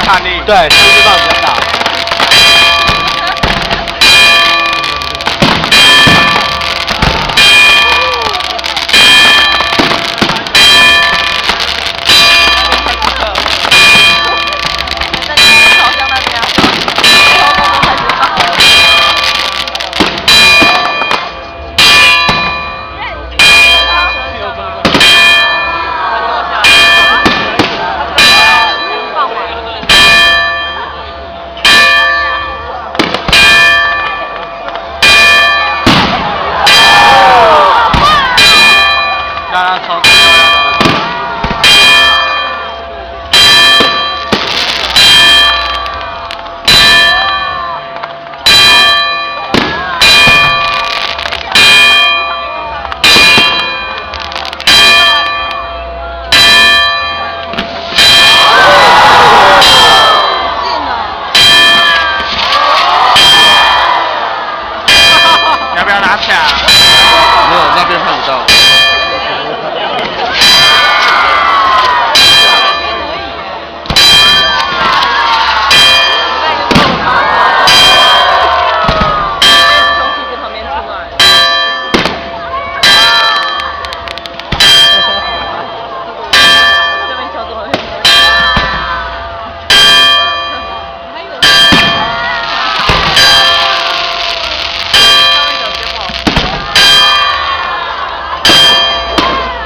撼力。对，出力棒比较大。要不要拿起来？没有，那边看不到。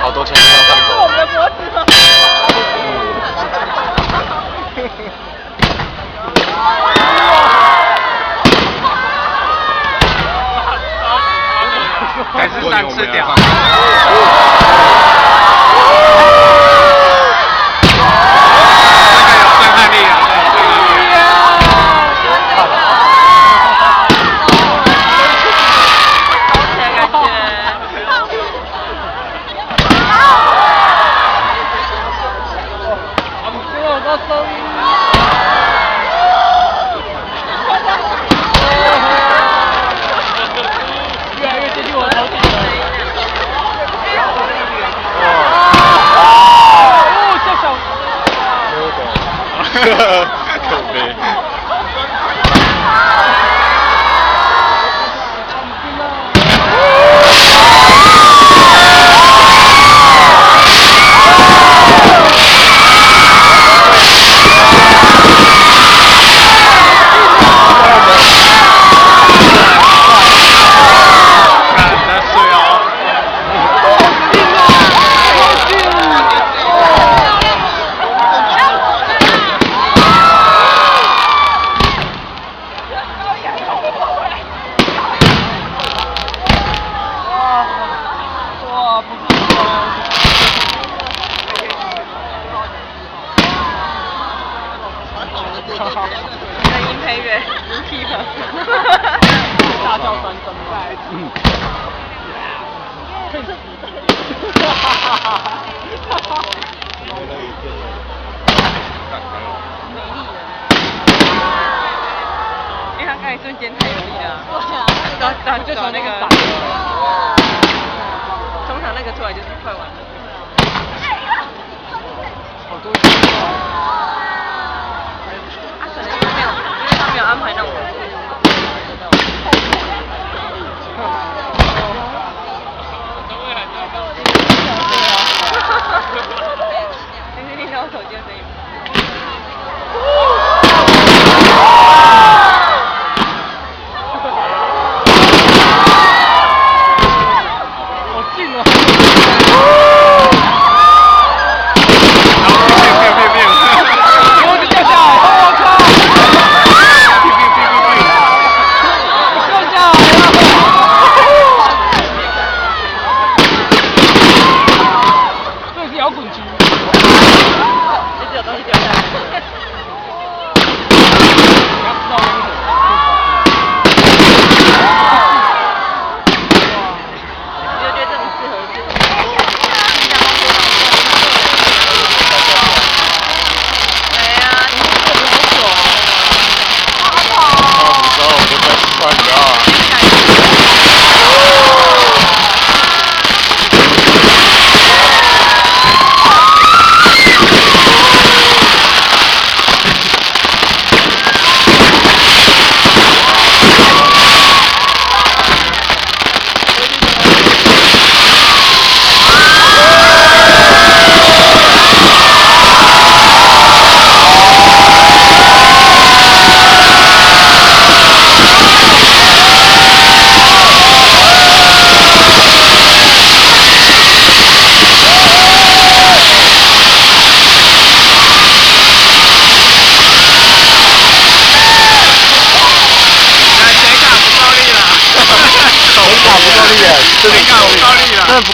好多钱要放走。我们的脖子吗？还是上次屌。震撼力啊！越来越接近我的头顶了。可悲。声音配乐 keep 大叫声正在。美丽的。因为他刚才瞬间太用力了。对，就从那个，通常那个出来就是快完了。好多。没有安排那种。你听到我手机的声音吗？好近哦！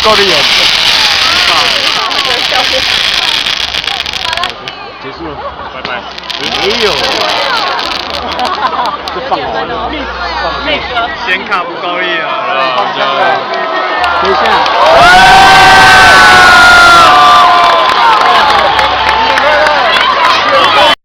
够力了。结束了，拜拜。没有。就放完了。那个显卡不够力了。放枪了。等一下。